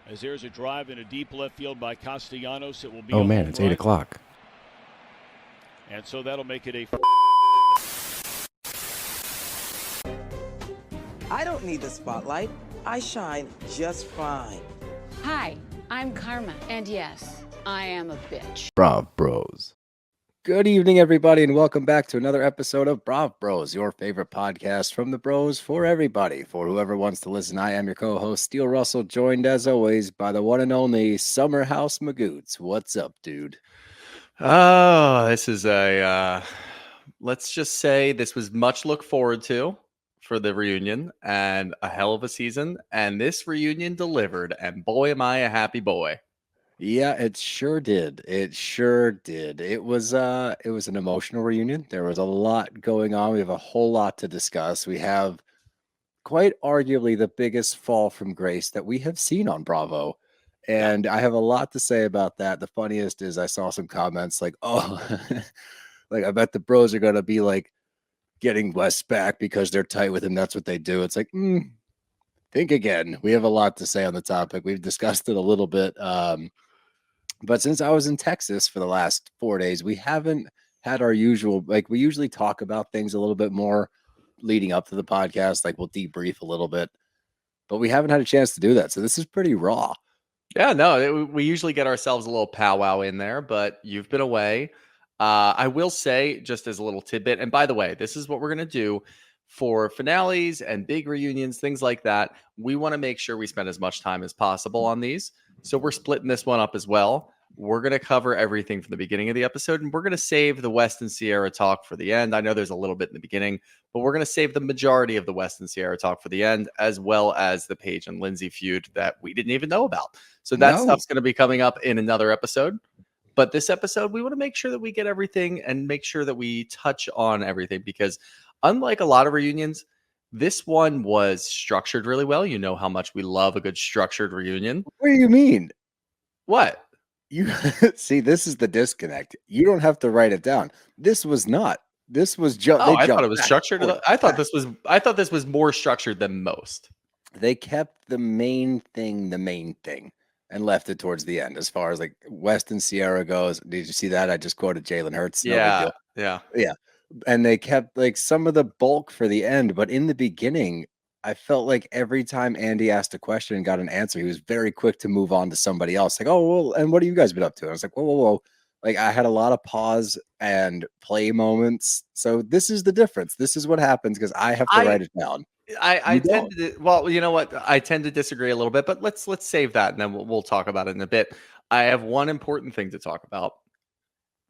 As there's a drive in a deep left field by Castellanos, it will be. Oh man, it's 8 o'clock. And so that'll make it a. I don't need the spotlight. I shine just fine. Hi, I'm Karma, and yes, I am a bitch. Brav Bros. Good evening, everybody, and welcome back to another episode of Brav Bros, your favorite podcast from the bros for everybody. For whoever wants to listen, I am your co-host, Steele Russell, joined as always by the one and only Summerhouse Magoots. What's up, dude? Oh, this is let's just say this was much look forward to for the reunion and a hell of a season. And this reunion delivered, and boy, am I a happy boy. Yeah, it sure did. It sure did. It was an emotional reunion. There was a lot going on. We have a whole lot to discuss. We have quite arguably the biggest fall from grace that we have seen on Bravo. And I have a lot to say about that. The funniest is I saw some comments like, oh, like I bet the bros are gonna be like getting West back because they're tight with him. That's what they do. It's like, think again. We have a lot to say on the topic. We've discussed it a little bit. But since I was in Texas for the last 4 days, we haven't had our usual, like we usually talk about things a little bit more leading up to the podcast. Like we'll debrief a little bit, but we haven't had a chance to do that. So this is pretty raw. Yeah, no, we usually get ourselves a little powwow in there, but you've been away. I will say, just as a little tidbit, and by the way, this is what we're going to do for finales and big reunions, things like that. We want to make sure we spend as much time as possible on these. So we're splitting this one up as well. We're going to cover everything from the beginning of the episode, and we're going to save the West and Ciara talk for the end. I know there's a little bit in the beginning, but we're going to save the majority of the West and Ciara talk for the end, as well as the Paige and Lindsay feud that we didn't even know about. So that stuff's going to be coming up in another episode. But this episode, we want to make sure that we get everything and make sure that we touch on everything, because unlike a lot of reunions, this one was structured really well. You know how much we love a good structured reunion. What do you mean? What? You see, this is the disconnect. You don't have to write it down. This was not. This was just. Oh, I thought it was structured. I thought this was more structured than most. They kept the main thing, and left it towards the end. As far as like West and Ciara goes, did you see that? I just quoted Jalen Hurts. Yeah. And they kept like some of the bulk for the end, but in the beginning, I felt like every time Andy asked a question and got an answer, he was very quick to move on to somebody else. Like, oh, well, and what have you guys been up to? And I was like, whoa. Like I had a lot of pause and play moments. So this is the difference. This is what happens because I have to write it down. I tend to, well, you know what? I tend to disagree a little bit, but let's save that and then we'll talk about it in a bit. I have one important thing to talk about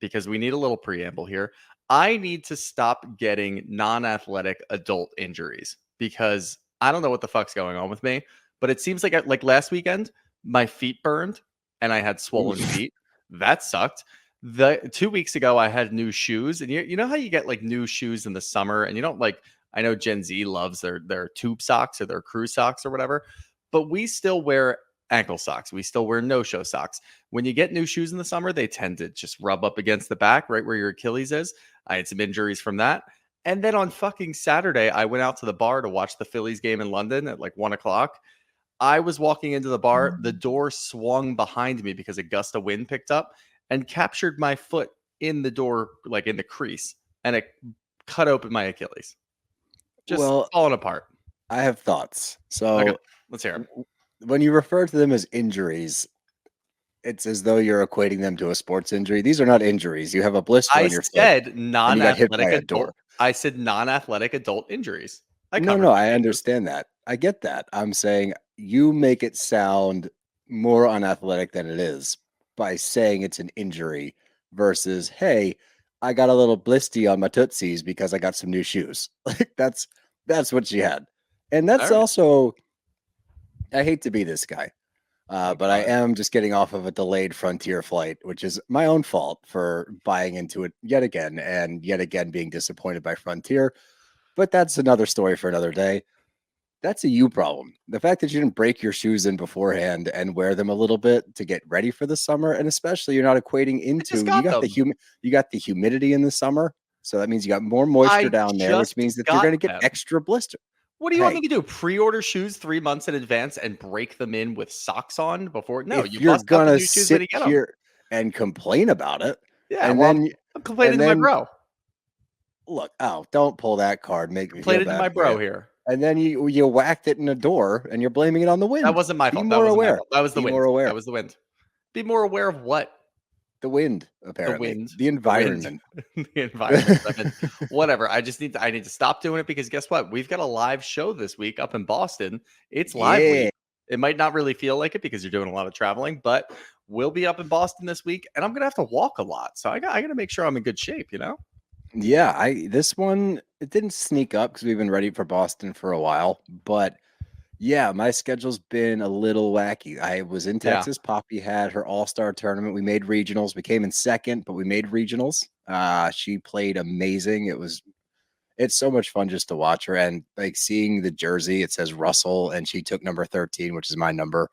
because we need a little preamble here. I need to stop getting non-athletic adult injuries because I don't know what the fuck's going on with me, but it seems like last weekend, my feet burned and I had swollen feet. That sucked. 2 weeks ago, I had new shoes, and you know how you get like new shoes in the summer, and you don't like. I know Gen Z loves their tube socks or their crew socks or whatever, but we still wear ankle socks. We still wear no-show socks. When you get new shoes in the summer, they tend to just rub up against the back, right where your Achilles is. I had some injuries from that. And then on fucking Saturday, I went out to the bar to watch the Phillies game in London at like 1 o'clock. I was walking into the bar. The door swung behind me because a gust of wind picked up and captured my foot in the door, like in the crease, and it cut open my Achilles. Just falling apart. I have thoughts. So okay, let's hear them. When you refer to them as injuries, it's as though you're equating them to a sports injury. These are not injuries. You have a blister on your foot. I said non-athletic adult. I said non-athletic adult injuries. No, I understand that. I get that. I'm saying you make it sound more unathletic than it is by saying it's an injury versus, hey, I got a little blisty on my tootsies because I got some new shoes. Like that's what she had. And that's also, I hate to be this guy, but I am just getting off of a delayed Frontier flight, which is my own fault for buying into it yet again and yet again being disappointed by Frontier. But that's another story for another day. That's a you problem. The fact that you didn't break your shoes in beforehand and wear them a little bit to get ready for the summer, and especially you're not equating into you got the humidity in the summer, so that means you got more moisture down there, which means that you're going to get extra blister. What do you want me to do? Pre-order shoes 3 months in advance and break them in with socks on before? No, if you you're bust out the gonna new shoes when sit you get them. here and complain about it, Yeah, and well, then I'm complaining to my bro. look, don't pull that card. Make me feel Complaining to bad my for you. bro here. And then you whacked it in the door, and you're blaming it on the wind. That wasn't my Be fault. That more wasn't my aware. fault. That was the Be wind. more aware. That was the wind. Be more aware of what? The wind, The apparently. wind. The environment. The environment. I mean, whatever. I need to stop doing it because guess what? We've got a live show this week up in Boston. It's live Yeah. week. It might not really feel like it because you're doing a lot of traveling, but we'll be up in Boston this week, and I'm gonna have to walk a lot. So I got to make sure I'm in good shape, you know? Yeah, this one it didn't sneak up because we've been ready for Boston for a while, but yeah, my schedule's been a little wacky. I was in Yeah. Texas. Poppy had her all-star tournament. We made regionals. We came in second, but we made regionals. She played amazing. It's so much fun just to watch her and like seeing the jersey. It says Russell, and she took number 13, which is my number.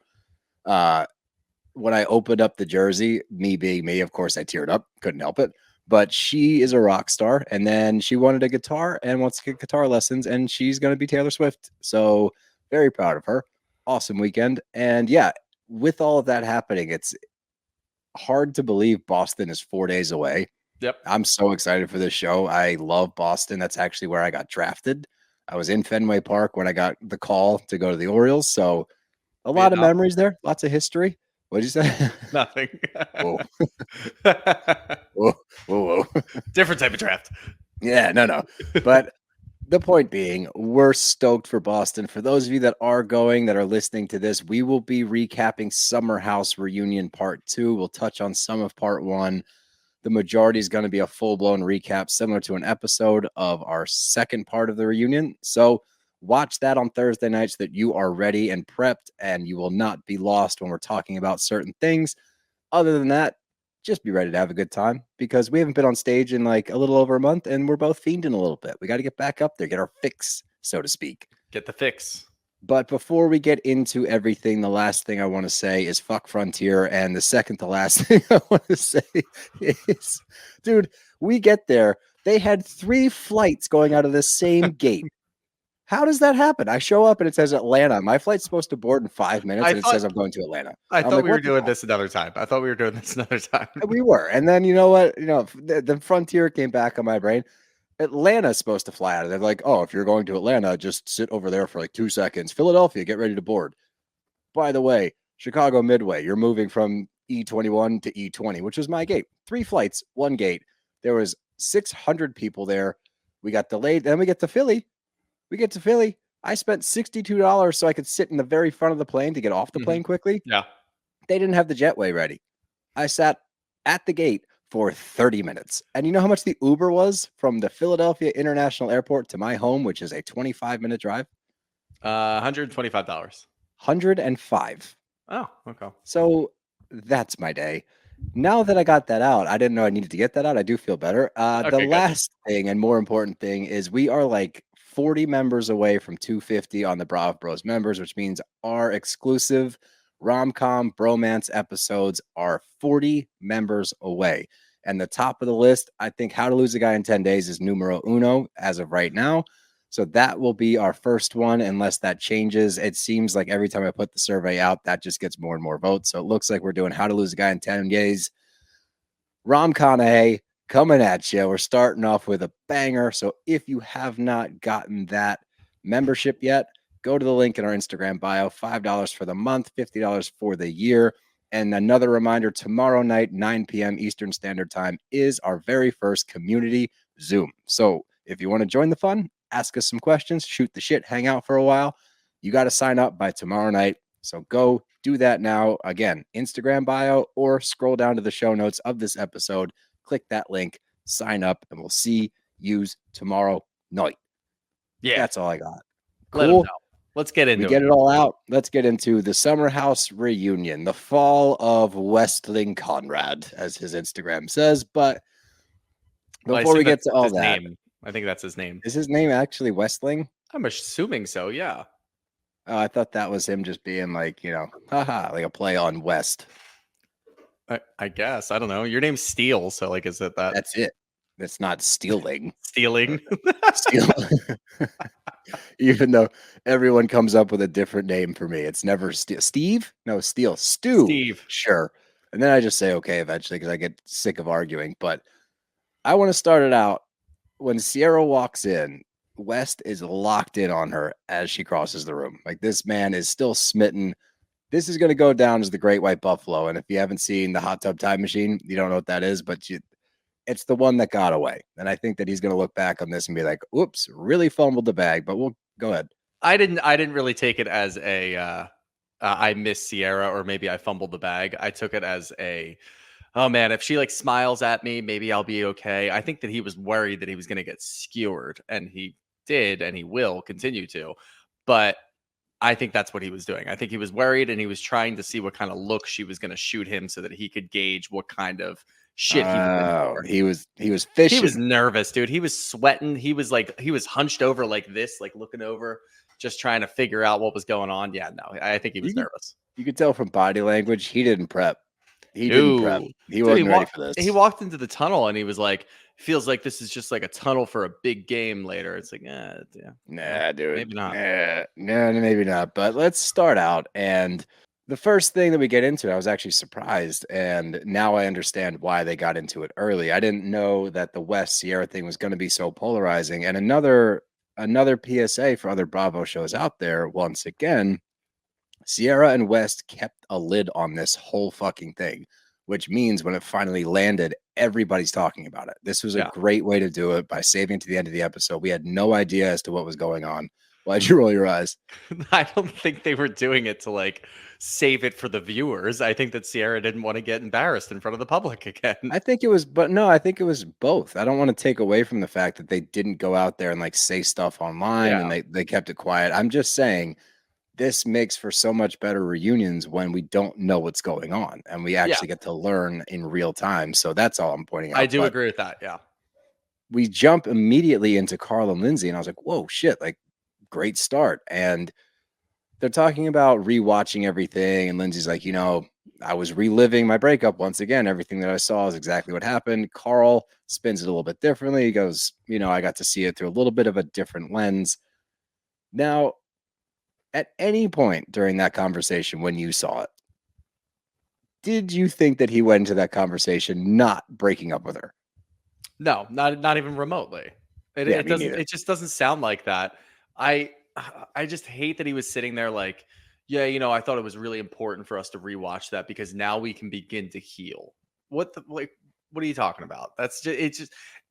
When I opened up the jersey, me being me, of course, I teared up. Couldn't help it. But she is a rock star, and then she wanted a guitar and wants to get guitar lessons, and she's going to be Taylor Swift. So very proud of her. Awesome weekend. And yeah, with all of that happening, it's hard to believe Boston is 4 days away. Yep. I'm so excited for this show. I love Boston. That's actually where I got drafted. I was in Fenway Park when I got the call to go to the Orioles. So a lot of memories there, lots of history. What did you say? Nothing. Whoa. Whoa. Different type of draft. Yeah, no. But the point being, we're stoked for Boston. For those of you that are going, that are listening to this, we will be recapping Summer House Reunion Part 2. We'll touch on some of Part 1. The majority is going to be a full-blown recap, similar to an episode of our second part of the reunion. So watch that on Thursday night so that you are ready and prepped, and you will not be lost when we're talking about certain things. Other than that, just be ready to have a good time because we haven't been on stage in like a little over a month, and we're both fiending a little bit. We got to get back up there, get our fix, so to speak. Get the fix. But before we get into everything, the last thing I want to say is fuck Frontier. And the second to last thing I want to say is, dude, we get there. They had 3 flights going out of the same gate. How does that happen? I show up and it says Atlanta. My flight's supposed to board in 5 minutes, and it says I'm going to Atlanta. I thought we were doing this another time. We were. And then you know what? The Frontier came back on my brain. Atlanta's supposed to fly out of there. They're like, oh, if you're going to Atlanta, just sit over there for like 2 seconds. Philadelphia, get ready to board. By the way, Chicago Midway, you're moving from E21 to E20, which is my gate. 3 flights, 1 gate. There was 600 people there. We got delayed. Then we get to Philly. I spent $62 so I could sit in the very front of the plane to get off the plane quickly. Yeah. They didn't have the jetway ready. I sat at the gate for 30 minutes. And you know how much the Uber was from the Philadelphia International Airport to my home, which is a 25-minute drive? $125. 105. Oh, okay. So that's my day. Now that I got that out, I didn't know I needed to get that out. I do feel better. The last thing and more important thing is we are like 40 members away from 250 on the Bravo Bros members, which means our exclusive rom-com bromance episodes are 40 members away. And the top of the list, I think How to Lose a Guy in 10 Days is numero uno as of right now. So that will be our first one unless that changes. It seems like every time I put the survey out, that just gets more and more votes. So it looks like we're doing How to Lose a Guy in 10 Days. Rom-Con coming at you. We're starting off with a banger. So if you have not gotten that membership yet, go to the link in our Instagram bio. $5 for the month, $50 for the year. And another reminder, tomorrow night, 9 p.m. Eastern Standard Time is our very first community Zoom. So if you want to join the fun, ask us some questions, shoot the shit, hang out for a while, you got to sign up by tomorrow night. So go do that now. Again, Instagram bio or scroll down to the show notes of this episode. Click that link, sign up, and we'll see you tomorrow night. Yeah. That's all I got. Let them know. Let's get into it. We get it all out. Let's get into the Summer House Reunion, the fall of Westling Conrad, as his Instagram says. But before we get to all that, I think that's his name. Is his name actually Westling? I'm assuming so, yeah. Oh, I thought that was him just being like, haha, like a play on West. I guess. I don't know. Your name's Steele, so like, is it that? That's it. It's not stealing. Stealing. Stealing. Even though everyone comes up with a different name for me. It's never Steve? No, Steele. Stu. Steve. Sure. And then I just say okay eventually because I get sick of arguing. But I want to start it out. When Ciara walks in, West is locked in on her as she crosses the room. Like, this man is still smitten. This is going to go down as the Great White Buffalo. And if you haven't seen the Hot Tub Time Machine, you don't know what that is, but it's the one that got away. And I think that he's going to look back on this and be like, oops, really fumbled the bag, but we'll go ahead. I didn't really take it as a I miss Ciara or maybe I fumbled the bag. I took it as a, oh man, if she like smiles at me, maybe I'll be okay. I think that he was worried that he was going to get skewered, and he did, and he will continue to. But I think that's what he was doing. I think he was worried, and he was trying to see what kind of look she was going to shoot him so that he could gauge what kind of shit he was in for. He was fishing. He was nervous, dude. He was sweating. He was hunched over like this, like looking over, just trying to figure out what was going on. Yeah, no, I think he was nervous. You could tell from body language he didn't prep. He wasn't ready for this. He walked into the tunnel and he was like, feels like this is just like a tunnel for a big game later. It's like, yeah. Nah, dude. Maybe not. Nah, maybe not. But let's start out. And the first thing that we get into, I was actually surprised. And now I understand why they got into it early. I didn't know that the West Ciara thing was going to be so polarizing. And another PSA for other Bravo shows out there, once again, Ciara and West kept a lid on this whole fucking thing, which means when it finally landed, everybody's talking about it. This was a great way to do it by saving it to the end of the episode. We had no idea as to what was going on. Why'd you roll your eyes? I don't think they were doing it to like save it for the viewers. I think that Ciara didn't want to get embarrassed in front of the public again. I think it was both. I don't want to take away from the fact that they didn't go out there and like say stuff online and they kept it quiet. I'm just saying this makes for so much better reunions when we don't know what's going on and we actually get to learn in real time. So that's all I'm pointing out. I do agree with that. Yeah. We jump immediately into Carl and Lindsay, and I was like, whoa, shit, like great start. And they're talking about rewatching everything. And Lindsay's like, I was reliving my breakup once again. Everything that I saw is exactly what happened. Carl spins it a little bit differently. He goes, I got to see it through a little bit of a different lens. Now, at any point during that conversation when you saw it, did you think that he went into that conversation not breaking up with her? No, not even remotely. It doesn't. Neither. It just doesn't sound like that. I just hate that he was sitting there like, I thought it was really important for us to rewatch that because now we can begin to heal. What are you talking about?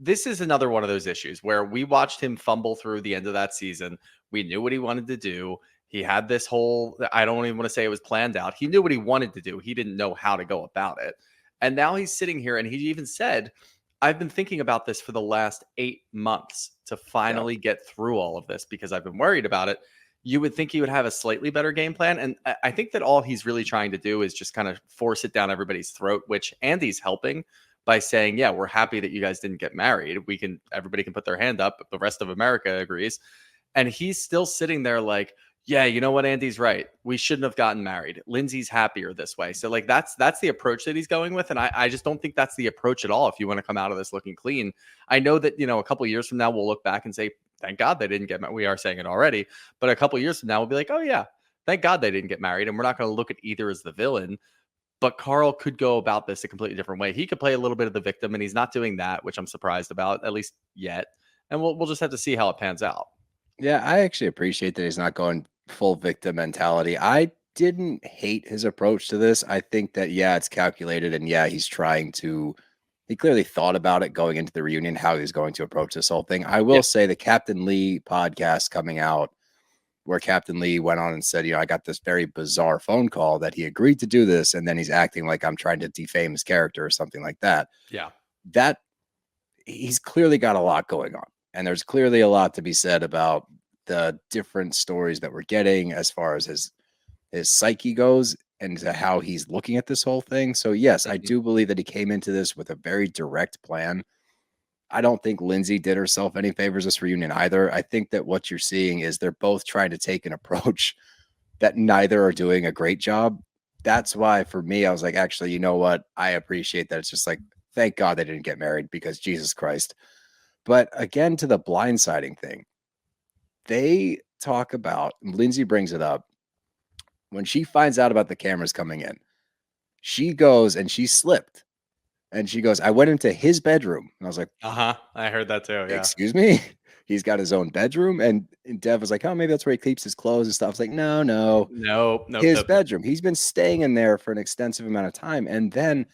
This is another one of those issues where we watched him fumble through the end of that season. We knew what he wanted to do. He had this whole, I don't even want to say it was planned out. He knew what he wanted to do. He didn't know how to go about it. And now he's sitting here and he even said, I've been thinking about this for the last 8 months to finally get through all of this because I've been worried about it. You would think he would have a slightly better game plan. And I think that all he's really trying to do is just kind of force it down everybody's throat, which Andy's helping by saying, yeah, we're happy that you guys didn't get married. Everybody can put their hand up. The rest of America agrees. And he's still sitting there like, yeah, you know what? Andy's right. We shouldn't have gotten married. Lindsay's happier this way. So like that's the approach that he's going with. And I just don't think that's the approach at all. If you want to come out of this looking clean, I know that, a couple of years from now, we'll look back and say, thank God they didn't get married. We are saying it already, but a couple of years from now, we'll be like, oh yeah, thank God they didn't get married. And we're not going to look at either as the villain, but Carl could go about this a completely different way. He could play a little bit of the victim and he's not doing that, which I'm surprised about, at least yet. And we'll just have to see how it pans out. Yeah, I actually appreciate that he's not going full victim mentality. I didn't hate his approach to this. I think that, it's calculated. And he's he clearly thought about it going into the reunion, how he's going to approach this whole thing. I will say the Captain Lee podcast coming out where Captain Lee went on and said, I got this very bizarre phone call that he agreed to do this. And then he's acting like I'm trying to defame his character or something like that. Yeah. That he's clearly got a lot going on. And there's clearly a lot to be said about the different stories that we're getting as far as his psyche goes and to how he's looking at this whole thing. So yes, I do believe that he came into this with a very direct plan. I don't think Lindsay did herself any favors this reunion either. I think that what you're seeing is they're both trying to take an approach that neither are doing a great job. That's why for me, I was like, actually, you know what? I appreciate that. It's just like, thank God they didn't get married because Jesus Christ. But again, to the blindsiding thing, they talk about, Lindsay brings it up, when she finds out about the cameras coming in, she goes and she slipped. And she goes, I went into his bedroom. And I was like, I heard that too. Yeah. excuse me? He's got his own bedroom. And Dev was like, oh, maybe that's where he keeps his clothes and stuff. I was like, no. Nope. His bedroom. He's been staying in there for an extensive amount of time. And then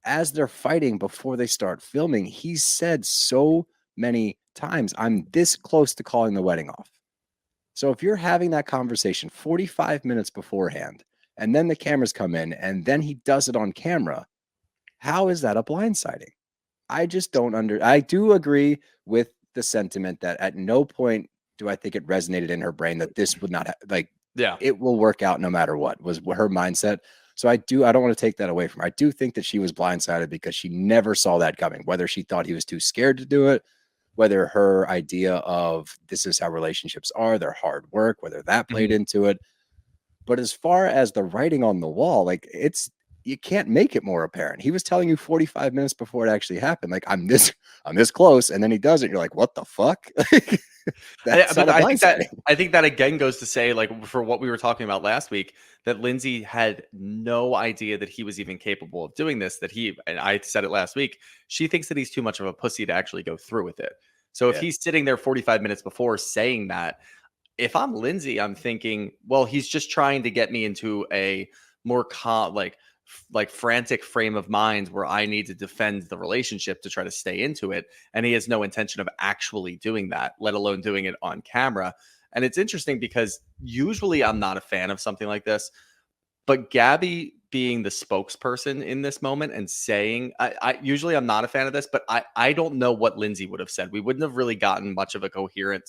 as they're fighting before they start filming, he said so many times, I'm this close to calling the wedding off. So if you're having that conversation 45 minutes beforehand, and then the cameras come in, and then he does it on camera, how is that a blindsiding? I just don't I do agree with the sentiment that at no point do I think it resonated in her brain that this would not it will work out no matter what was her mindset. So I don't want to take that away from her. I do think that she was blindsided because she never saw that coming, whether she thought he was too scared to do it, whether her idea of this is how relationships are, they're hard work, whether that played into it. But as far as the writing on the wall, you can't make it more apparent. He was telling you 45 minutes before it actually happened, like, I'm this close, and then he does it. You're like, what the fuck? I think that again goes to say, like, for what we were talking about last week, that Lindsay had no idea that he was even capable of doing this. And I said it last week, she thinks that he's too much of a pussy to actually go through with it. So if he's sitting there 45 minutes before saying that, if I'm Lindsay, I'm thinking, well, he's just trying to get me into a more frantic frame of mind where I need to defend the relationship to try to stay into it. And he has no intention of actually doing that, let alone doing it on camera. And it's interesting because usually I'm not a fan of something like this, but Gabby being the spokesperson in this moment and saying, I usually I'm not a fan of this, but I don't know what Lindsay would have said. We wouldn't have really gotten much of a coherent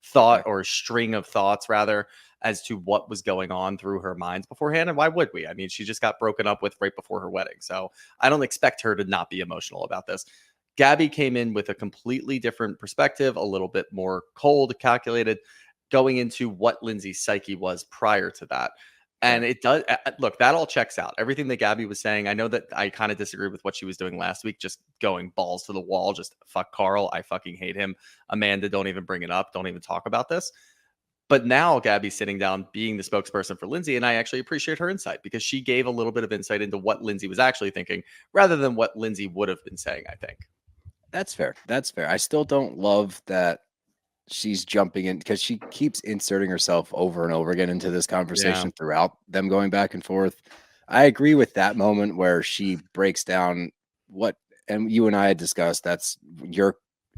thought or string of thoughts rather as to what was going on through her mind beforehand. And why would we? I mean, she just got broken up with right before her wedding. So I don't expect her to not be emotional about this. Gabby came in with a completely different perspective, a little bit more cold, calculated, going into what Lindsay's psyche was prior to that. And it does look, that all checks out. Everything that Gabby was saying, I know that I kind of disagree with what she was doing last week, just going balls to the wall, just fuck Carl. I fucking hate him. Amanda, don't even bring it up. Don't even talk about this. But now Gabby's sitting down being the spokesperson for Lindsay, and I actually appreciate her insight because she gave a little bit of insight into what Lindsay was actually thinking rather than what Lindsay would have been saying, I think. That's fair. I still don't love that she's jumping in because she keeps inserting herself over and over again into this conversation throughout them going back and forth. I agree with that moment where she breaks down and you and I had discussed, that's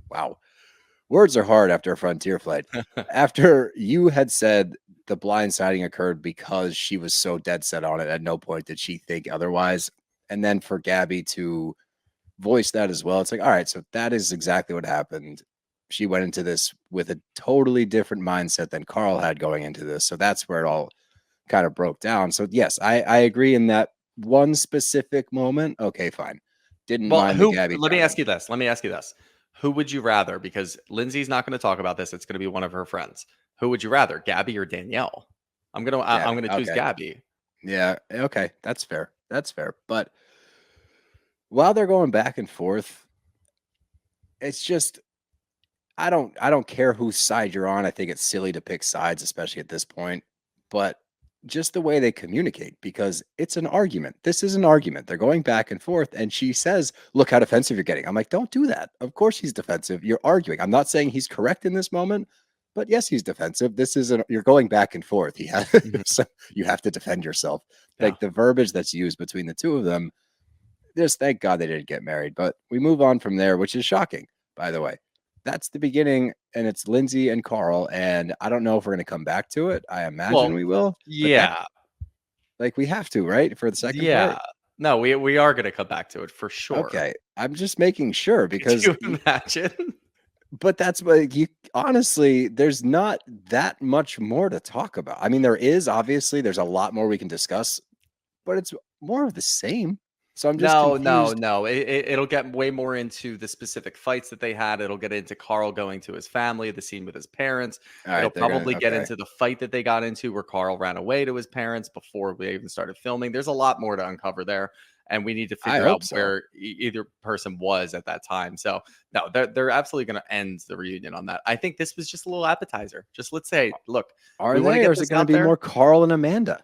wow. Words are hard after a Frontier flight. After you had said the blindsiding occurred because she was so dead set on it, at no point did she think otherwise. And then for Gabby to voice that as well, it's like, all right, so that is exactly what happened. She went into this with a totally different mindset than Carl had going into this. So that's where it all kind of broke down. So yes, I agree in that one specific moment. Okay, fine. Didn't mind the Gabby. Let me ask you this. Who would you rather? Because Lindsay's not going to talk about this. It's going to be one of her friends. Who would you rather, Gabby or Danielle? I'm gonna choose Gabby. Yeah. Okay. That's fair. But while they're going back and forth, it's just, I don't care whose side you're on. I think it's silly to pick sides, especially at this point. But just the way they communicate, because it's an argument. This is an argument. They're going back and forth, and she says, "Look how defensive you're getting." I'm like, "Don't do that." Of course he's defensive. You're arguing. I'm not saying he's correct in this moment, but yes, he's defensive. You're going back and forth. So you have to defend yourself. Like the verbiage that's used between the two of them. Just thank God they didn't get married. But we move on from there, which is shocking, by the way. That's the beginning, and it's Lindsay and Carl, and I don't know if we're going to come back to it. I imagine we will. Yeah. We have to, right? For the second part? No, we are going to come back to it for sure. Okay. I'm just making sure because... Could you imagine? But that's honestly, there's not that much more to talk about. I mean, there's a lot more we can discuss, but it's more of the same. So I'm just confused. No. It'll get way more into the specific fights that they had. It'll get into Carl going to his family, the scene with his parents. It'll probably get into the fight that they got into where Carl ran away to his parents before we even started filming. There's a lot more to uncover there. and we need to I figure out hope so. where either person was at that time. So no, they're absolutely going to end the reunion on that. I think this was just a little appetizer. Just let's say, look, Are we want to they, get or is it this going to out be there. more Carl and Amanda?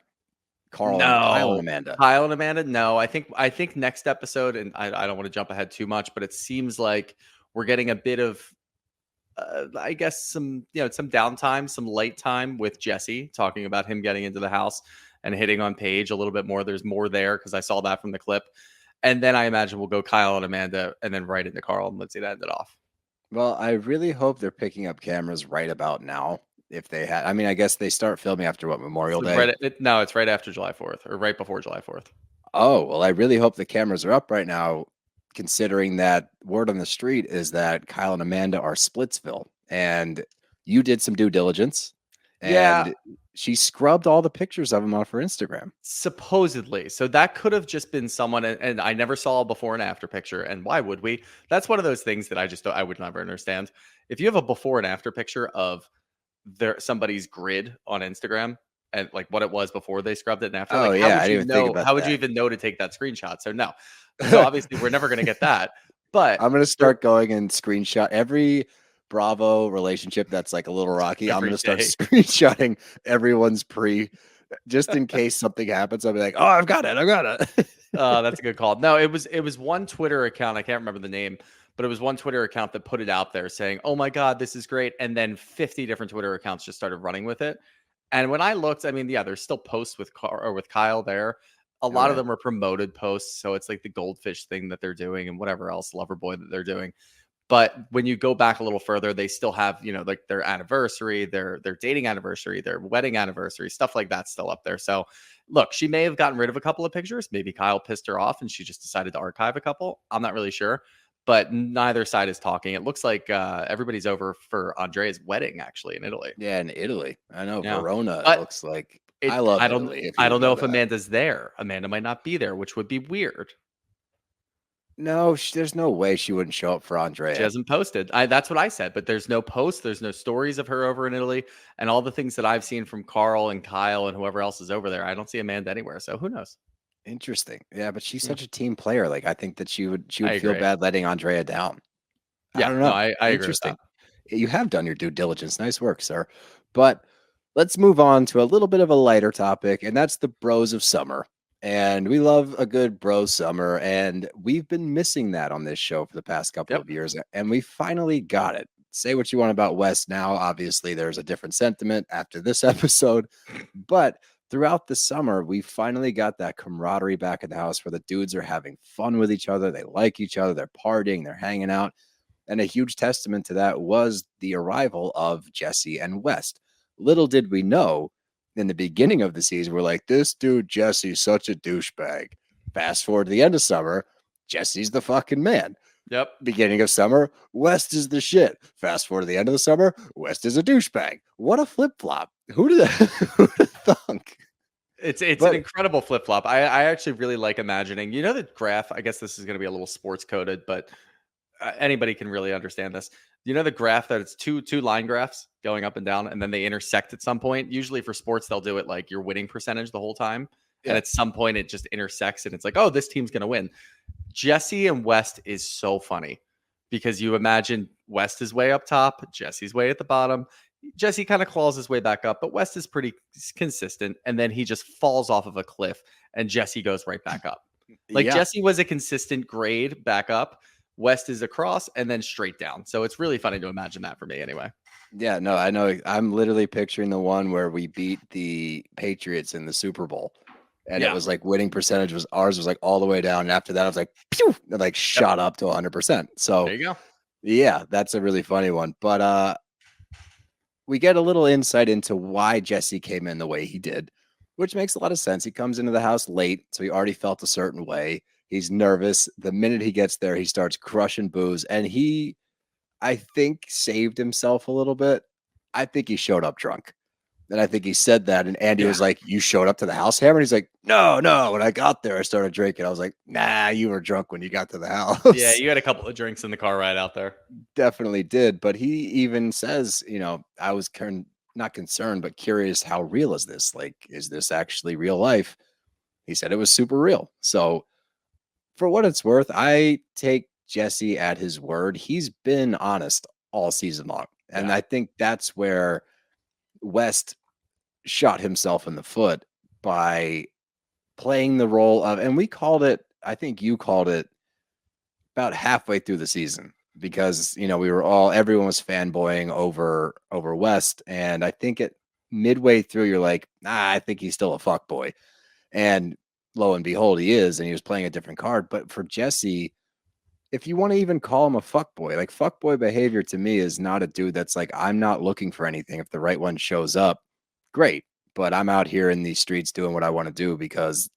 Kyle and No, Amanda. Kyle and Amanda. No, I think next episode, and I don't want to jump ahead too much, but it seems like we're getting a bit of, I guess some downtime, some light time with Jesse talking about him getting into the house and hitting on Paige a little bit more. There's more there because I saw that from the clip, and then I imagine we'll go Kyle and Amanda, and then right into Carl and Lindsay to end it off. Well, I really hope they're picking up cameras right about now. If they had, I mean, I guess they start filming after what, Memorial Day? No, it's right after July 4th or right before July 4th. Oh, well, I really hope the cameras are up right now, considering that word on the street is that Kyle and Amanda are Splitsville. And you did some due diligence, Yeah. and she scrubbed all the pictures of them off her Instagram. Supposedly. So that could have just been someone, and I never saw a before and after picture. And why would we? That's one of those things that I would never understand. If you have a before and after picture of somebody's grid on Instagram and like what it was before they scrubbed it and after, Oh, like yeah, how I would didn't you even think know? about How would you that. even know to take that screenshot? So no. So obviously we're never going to get that. But I'm going to start going and screenshot every Bravo relationship that's like a little rocky. I'm Every going to start day. screenshotting everyone's just in case something happens. I'll be like, oh, I've got it. That's a good call. No, it was one Twitter account. I can't remember the name, but it was one Twitter account that put it out there saying, "Oh my God, this is great." And then 50 different Twitter accounts just started running with it. And when I looked, I mean, yeah, there's still posts with Kyle there. A lot of Right. them are promoted posts. So it's like the goldfish thing that they're doing and whatever else Loverboy that they're doing. But when you go back a little further, they still have, like their anniversary, their dating anniversary, their wedding anniversary, stuff like that still up there. So look, she may have gotten rid of a couple of pictures. Maybe Kyle pissed her off and she just decided to archive a couple. I'm not really sure, but neither side is talking. It looks like everybody's over for Andrea's wedding actually in Italy. Yeah, in Italy. I know Yeah. Verona, it But looks like. I love Italy. I don't know if Amanda's there. Amanda might not be there, which would be weird. No, there's no way she wouldn't show up for She Andrea. hasn't posted. That's what I said, but there's no posts. There's no stories of her over in Italy. And all the things that I've seen from Carl and Kyle and whoever else is over there, I don't see Amanda anywhere. So who knows? Interesting. Yeah, but she's Yeah. such a team player. Like, I think that she would I feel agree. bad letting Andrea down. Yeah, I don't no, know. I agree with Interesting. that. You have done your due diligence. Nice work, sir. But let's move on to a little bit of a lighter topic, and that's the bros of summer. And we love a good bro summer, and we've been missing that on this show for the past couple of years, and we finally got it. Say what you want about West now. Obviously, there's a different sentiment after this episode, but throughout the summer, we finally got that camaraderie back in the house where the dudes are having fun with each other. They like each other. They're partying. They're hanging out. And a huge testament to that was the arrival of Jesse and West. Little did we know in the beginning of the season, we're like, this dude, Jesse's such a douchebag. Fast forward to the end of summer, Jesse's the fucking man. Yep. Beginning of summer, West is the shit. Fast forward to the end of the summer, West is a douchebag. What a flip flop. Who'd have thunk? It's an incredible flip flop. I actually really like imagining, the graph. I guess this is going to be a little sports coded, but anybody can really understand this. The graph that it's two line graphs going up and down, and then they intersect at some point. Usually for sports, they'll do it like your winning percentage the whole time. Yeah. And at some point it just intersects and it's like, oh, this team's going to win. Jesse and West is so funny because you imagine West is way up top, Jesse's way at the bottom. Jesse kind of claws his way back up, but West is pretty consistent. And then he just falls off of a cliff and Jesse goes right back up. Like Jesse was a consistent grade back up. West is across and then straight down. So it's really funny to imagine that for me anyway. Yeah, no, I know. I'm literally picturing the one where we beat the Patriots in the Super Bowl. And it was like winning percentage ours was like all the way down. And after that, I was like, pew, it like shot up to 100%. So there you go. Yeah, that's a really funny one. But we get a little insight into why Jesse came in the way he did, which makes a lot of sense. He comes into the house late, so he already felt a certain way. He's nervous. The minute he gets there, he starts crushing booze. And he, I think, saved himself a little bit. I think he showed up drunk. And I think he said that. And Andy was like, you showed up to the house, Hammer? And he's like, no. When I got there, I started drinking. I was like, nah, you were drunk when you got to the house. Yeah, you had a couple of drinks in the car ride out there. Definitely did. But he even says, I was not concerned, but curious, how real is this? Like, is this actually real life? He said it was super real. So For what it's worth, I take Jesse at his word. He's been honest all season long. And Yeah. I think that's where West shot himself in the foot by playing the role of, and we called it, I think you called it about halfway through the season because, everyone was fanboying over West. And I think it midway through, you're like, I think he's still a fuck boy. And lo and behold, he is, and he was playing a different card. But for Jesse, if you want to even call him a fuckboy, like fuckboy behavior to me is not a dude that's like, I'm not looking for anything. If the right one shows up, great. But I'm out here in these streets doing what I want to do because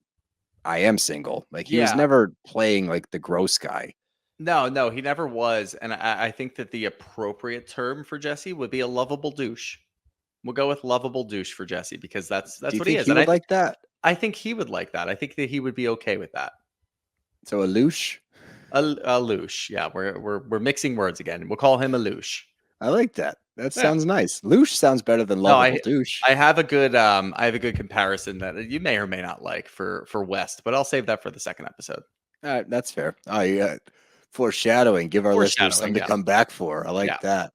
I am single. Like he was Yeah. never playing like the gross guy. No, he never was. And I think that the appropriate term for Jesse would be a lovable douche. We'll go with lovable douche for Jesse because that's Do you what he think is. he And would like that? I think he would like that. I think that he would be okay with that. So a louche? A louche. Yeah, we're mixing words again. We'll call him a louche. I like that. That Yeah. sounds nice. Louche sounds better than No, lovable douche. I have a good comparison that you may or may not like for West, but I'll save that for the second episode. All right, that's fair. Oh, yeah. Foreshadowing. Give our listeners something to come back for. I like that.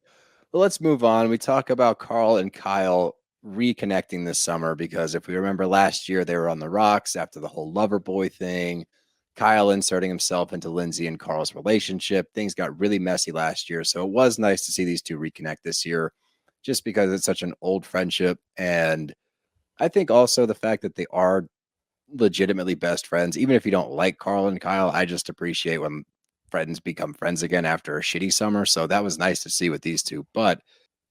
Well, let's move on. We talk about Carl and Kyle reconnecting this summer because if we remember last year, they were on the rocks after the whole Loverboy thing. Kyle inserting himself into Lindsay and Carl's relationship. Things got really messy last year. So it was nice to see these two reconnect this year just because it's such an old friendship. And I think also the fact that they are legitimately best friends, even if you don't like Carl and Kyle, I just appreciate when friends become friends again after a shitty summer. So that was nice to see with these two. But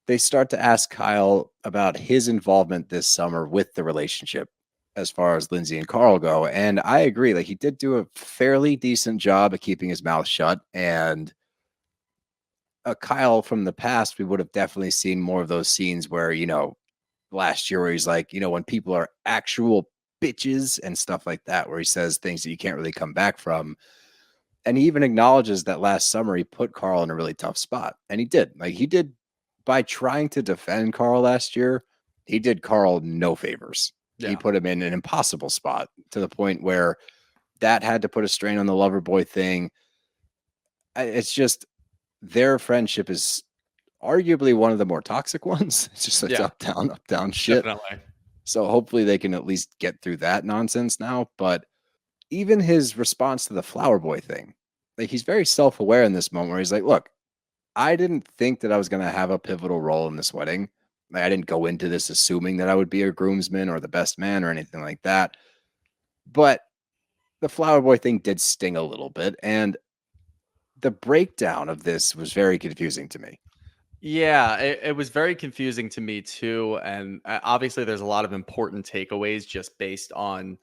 they start to ask Kyle about his involvement this summer with the relationship as far as Lindsay and Carl go. And I agree, like he did do a fairly decent job of keeping his mouth shut. And Kyle from the past, we would have definitely seen more of those scenes where, last year where he's like, when people are actual bitches and stuff like that, where he says things that you can't really come back from. And he even acknowledges that last summer he put Carl in a really tough spot. And he did. Like he did by trying to defend Carl last year, he did Carl no favors. Yeah. He put him in an impossible spot to the point where that had to put a strain on the Loverboy thing. It's just their friendship is arguably one of the more toxic ones. It's just like up, down shit. Definitely. So hopefully they can at least get through that nonsense now. But even his response to the flower boy thing, like he's very self-aware in this moment where he's like, look, I didn't think that I was going to have a pivotal role in this wedding. Like, I didn't go into this assuming that I would be a groomsman or the best man or anything like that. But the flower boy thing did sting a little bit. And the breakdown of this was very confusing to me. Yeah, it was very confusing to me too. And obviously there's a lot of important takeaways just based on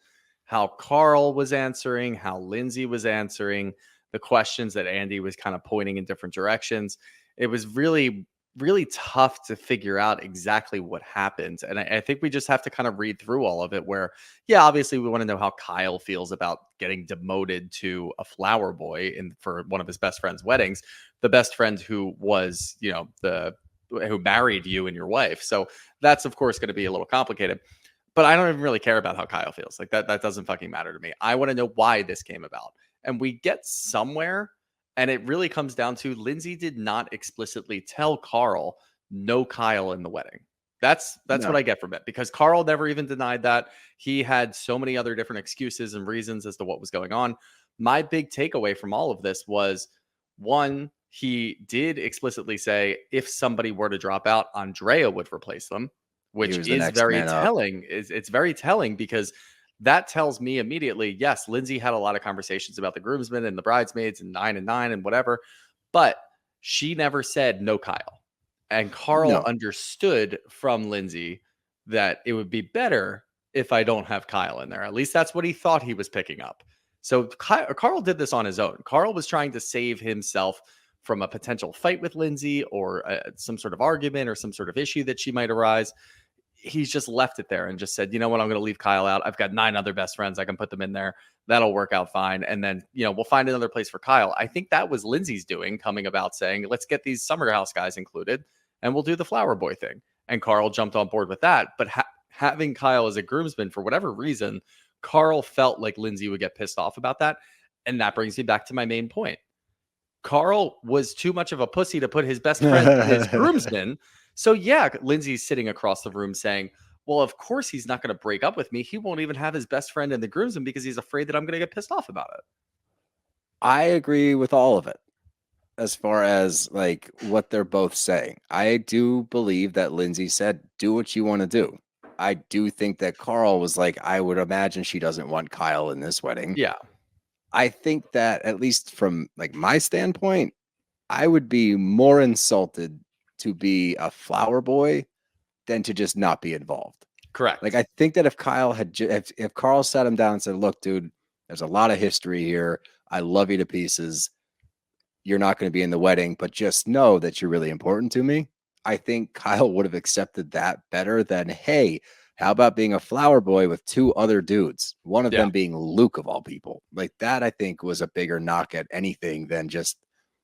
how Carl was answering, how Lindsay was answering, the questions that Andy was kind of pointing in different directions. It was really, really tough to figure out exactly what happened. And I think we just have to kind of read through all of it where, yeah, obviously we want to know how Kyle feels about getting demoted to a flower boy for one of his best friend's weddings, the best friend who was, who married you and your wife. So that's, of course, going to be a little complicated. But I don't even really care about how Kyle feels. Like that doesn't fucking matter to me. I want to know why this came about. And we get somewhere, and it really comes down to Lindsay did not explicitly tell Carl no Kyle in the wedding. That's what I get from it, because Carl never even denied that. He had so many other different excuses and reasons as to what was going on. My big takeaway from all of this was, one, he did explicitly say if somebody were to drop out, Andrea would replace them, which is very telling. It's very telling because that tells me immediately, yes, Lindsay had a lot of conversations about the groomsmen and the bridesmaids and 9 and 9 and whatever, but she never said no Kyle. And Carl understood from Lindsay that it would be better if I don't have Kyle in there. At least that's what he thought he was picking up. So Carl did this on his own. Carl was trying to save himself from a potential fight with Lindsay or some sort of argument or some sort of issue that she might arise. He's just left it there and just said, you know what, I'm going to leave Kyle out. I've got 9 other best friends. I can put them in there. That'll work out fine. And then, we'll find another place for Kyle. I think that was Lindsay's doing, coming about saying, let's get these summer house guys included and we'll do the flower boy thing. And Carl jumped on board with that. But having Kyle as a groomsman, for whatever reason, Carl felt like Lindsay would get pissed off about that. And that brings me back to my main point. Carl was too much of a pussy to put his best friend with his groomsmen. So yeah, Lindsay's sitting across the room saying, well, of course he's not going to break up with me. He won't even have his best friend in the groomsmen because he's afraid that I'm going to get pissed off about it. I agree with all of it as far as like what they're both saying. I do believe that Lindsay said, do what you want to do. I do think that Carl was like, I would imagine she doesn't want Kyle in this wedding. Yeah. I think that at least from like my standpoint, I would be more insulted to be a flower boy than to just not be involved. Correct. Like I think that if Kyle had if Carl sat him down and said, look, dude, there's a lot of history here. I love you to pieces. You're not going to be in the wedding, but just know that you're really important to me. I think Kyle would have accepted that better than, hey, how about being a flower boy with two other dudes? One of them being Luke of all people. Like that, I think was a bigger knock at anything than just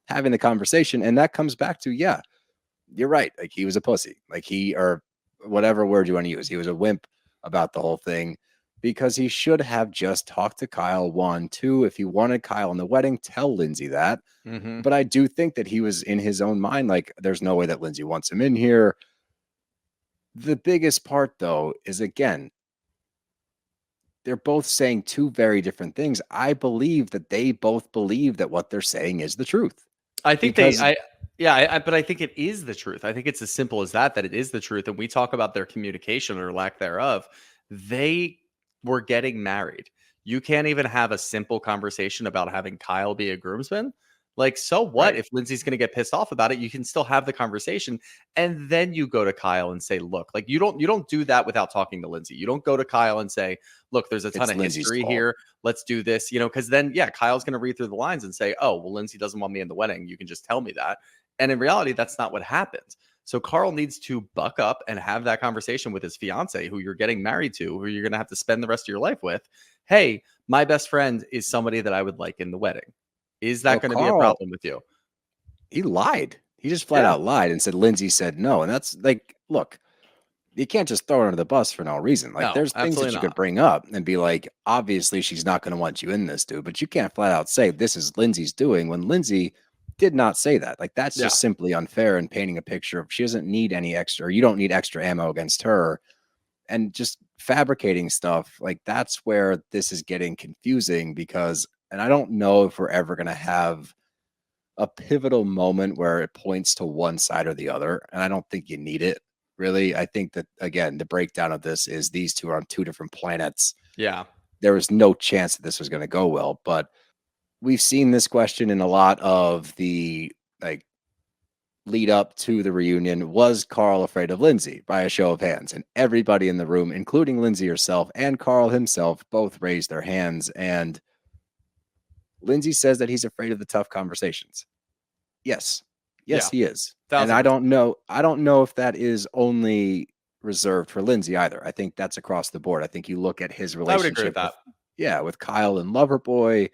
having the conversation. And that comes back to, yeah, you're right. Like he was a pussy. Like or whatever word you want to use. He was a wimp about the whole thing because he should have just talked to Kyle. 1, 2, if he wanted Kyle in the wedding, tell Lindsay that. Mm-hmm. But I do think that he was in his own mind. Like there's no way that Lindsay wants him in here. The biggest part, though, is again, they're both saying two very different things. I believe that they both believe that what they're saying is the truth. I think but I think it is the truth. I think it's as simple as that it is the truth. And we talk about their communication or lack thereof. They were getting married. You can't even have a simple conversation about having Kyle be a groomsman. Like, so what? Right. If Lindsay's going to get pissed off about it, you can still have the conversation. And then you go to Kyle and say, look, like you don't do that without talking to Lindsay. You don't go to Kyle and say, look, there's a ton of history here. Let's do this, because then, Kyle's going to read through the lines and say, oh, well, Lindsay doesn't want me in the wedding. You can just tell me that. And in reality, that's not what happened. So Carl needs to buck up and have that conversation with his fiance, who you're getting married to, who you're going to have to spend the rest of your life with. Hey, my best friend is somebody that I would like in the wedding. Is that going to be a problem with you? He lied. He just flat out lied and said Lindsay said no. And that's like, look, you can't just throw her under the bus for no reason. Like there's things that you could bring up and be like, obviously she's not going to want you in this, dude. But you can't flat out say this is Lindsay's doing when Lindsay did not say that. Like that's just simply unfair and painting a picture of she doesn't need any extra, or you don't need extra ammo against her. And just fabricating stuff like that's where this is getting confusing because, and I don't know if we're ever going to have a pivotal moment where it points to one side or the other. And I don't think you need it really. I think that again, the breakdown of this is these two are on two different planets. Yeah. There was no chance that this was going to go well, but we've seen this question in a lot of the like lead up to the reunion. Was Carl afraid of Lindsay? By a show of hands, and everybody in the room, including Lindsay herself and Carl himself, both raised their hands. And Lindsay says that he's afraid of the tough conversations. Yes, he is. And I don't know if that is only reserved for Lindsay either. I think that's across the board. I think you look at his relationship. I would agree with that. With Kyle and Loverboy,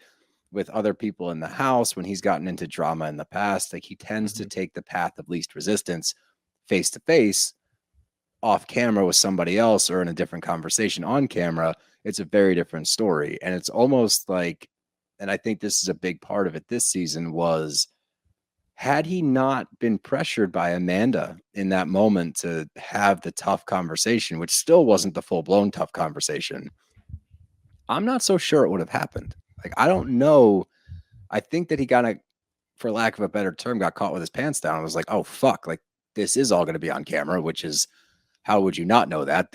with other people in the house, when he's gotten into drama in the past, like he tends to take the path of least resistance face to face. Off camera with somebody else or in a different conversation on camera, it's a very different story. And it's almost like, and I think this is a big part of it this season, was had he not been pressured by Amanda in that moment to have the tough conversation, which still wasn't the full-blown tough conversation, I'm not so sure it would have happened. Like, I don't know. I think that he for lack of a better term, got caught with his pants down and was like, oh, fuck, like this is all going to be on camera, which is, how would you not know that?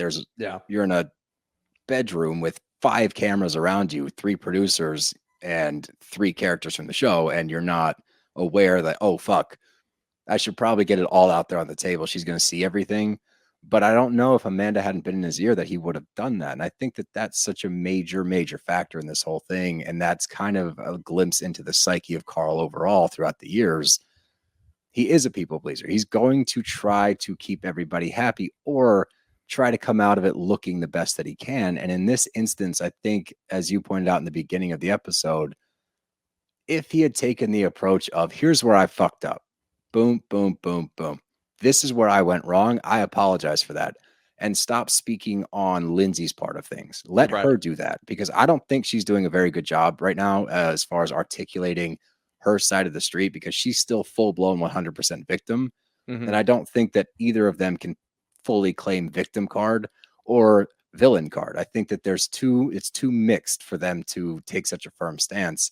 You're in a bedroom with 5 cameras around you, 3 producers and 3 characters from the show. And you're not aware that, oh, fuck, I should probably get it all out there on the table. She's going to see everything. But I don't know if Amanda hadn't been in his ear that he would have done that. And I think that that's such a major, major factor in this whole thing. And that's kind of a glimpse into the psyche of Carl overall throughout the years. He is a people pleaser. He's going to try to keep everybody happy or try to come out of it looking the best that he can. And in this instance, I think, as you pointed out in the beginning of the episode, if he had taken the approach of, here's where I fucked up, boom, boom, boom, boom. This is where I went wrong. I apologize for that. and stop speaking on Lindsay's part of things. Let Right. her do that, because I don't think she's doing a very good job right now as far as articulating her side of the street, because she's still full blown 100% victim. Mhm. And I don't think that either of them can fully claim victim card or villain card. I think that it's too mixed for them to take such a firm stance.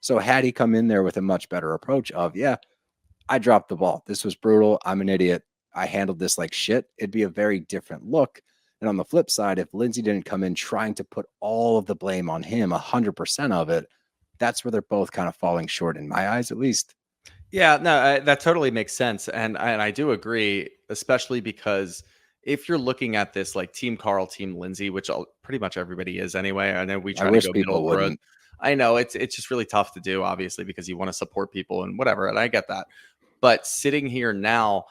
So had he come in there with a much better approach of, yeah, I dropped the ball. This was brutal. I'm an idiot. I handled this like shit. It'd be a very different look. And on the flip side, if Lindsay didn't come in trying to put all of the blame on him, 100% of it, that's where they're both kind of falling short in my eyes, at least. Yeah, no, that totally makes sense, and I do agree, especially because if you're looking at this like Team Carl, Team Lindsay, which pretty much everybody is anyway. I know we I try to wish go middle people of the road. wouldn't. I know it's just really tough to do, obviously, because you want to support people and whatever, and I get that. But sitting here now,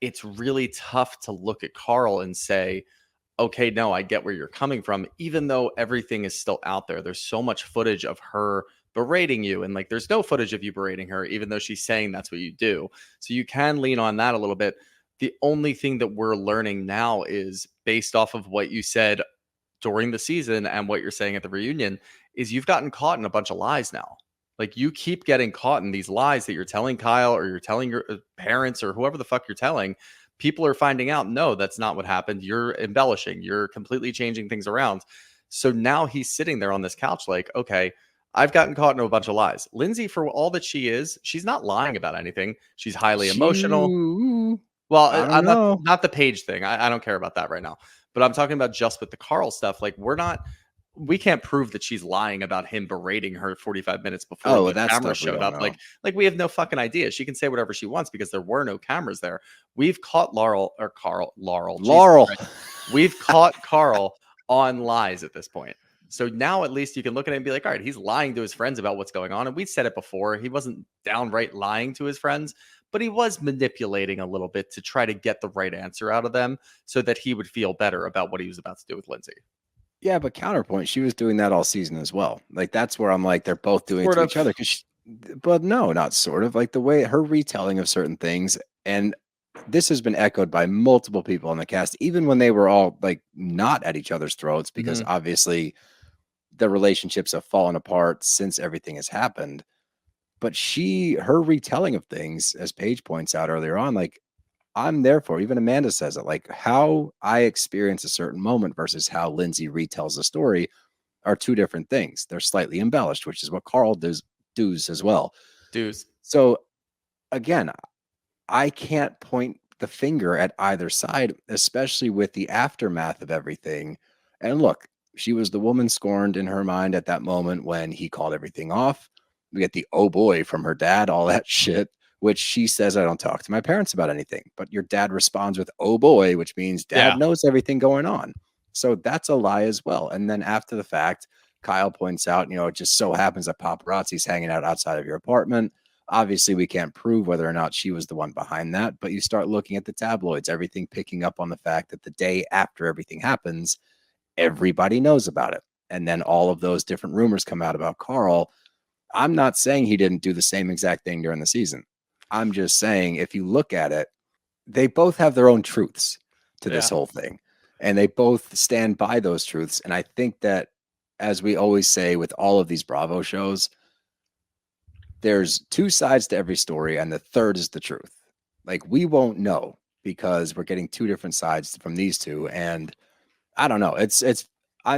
it's really tough to look at Carl and say, okay, no, I get where you're coming from, even though everything is still out there. There's so much footage of her berating you, and like there's no footage of you berating her, even though she's saying that's what you do. So you can lean on that a little bit. The only thing that we're learning now is based off of what you said during the season and what you're saying at the reunion is you've gotten caught in a bunch of lies now. Like you keep getting caught in these lies that you're telling Kyle or you're telling your parents or whoever the fuck you're telling. People are finding out, no, that's not what happened. You're embellishing. You're completely changing things around. So now he's sitting there on this couch like, okay, I've gotten caught in a bunch of lies. Lindsay, for all that she is, she's not lying about anything. She's highly emotional. Well, I don't I'm know. not the Paige thing. I don't care about that right now. But I'm talking about just with the Carl stuff. Like we can't prove that she's lying about him berating her 45 minutes before Oh, the that camera stuff we showed don't up. know. Like we have no fucking idea. She can say whatever she wants because there were no cameras there. We've caught Laurel. Jesus Christ. We've caught Carl on lies at this point. So now at least you can look at it and be like, all right, he's lying to his friends about what's going on. And we said it before. He wasn't downright lying to his friends, but he was manipulating a little bit to try to get the right answer out of them so that he would feel better about what he was about to do with Lindsay. Yeah, but counterpoint, she was doing that all season as well. Like that's where I'm like, they're both doing it to each other. But no, not sort of. Like the way her retelling of certain things, and this has been echoed by multiple people on the cast, even when they were all like not at each other's throats, because obviously the relationships have fallen apart since everything has happened. But her retelling of things, as Paige points out earlier on, like I'm there for. Even Amanda says it, like how I experience a certain moment versus how Lindsay retells the story are two different things. They're slightly embellished, which is what Carl does as well. So again, I can't point the finger at either side, especially with the aftermath of everything. And look, she was the woman scorned in her mind at that moment when he called everything off. We get the oh boy from her dad, all that shit, which she says, I don't talk to my parents about anything. But your dad responds with oh boy, which means dad knows everything going on. So that's a lie as well. And then after the fact, Kyle points out, it just so happens that paparazzi's hanging out outside of your apartment. Obviously, we can't prove whether or not she was the one behind that, but you start looking at the tabloids, everything picking up on the fact that the day after everything happens, everybody knows about it. And then all of those different rumors come out about Carl. I'm not saying he didn't do the same exact thing during the season. I'm just saying, if you look at it, they both have their own truths to this whole thing, and they both stand by those truths. And I think that, as we always say with all of these Bravo shows, there's two sides to every story, and the third is the truth. Like we won't know because we're getting two different sides from these two, and I don't know.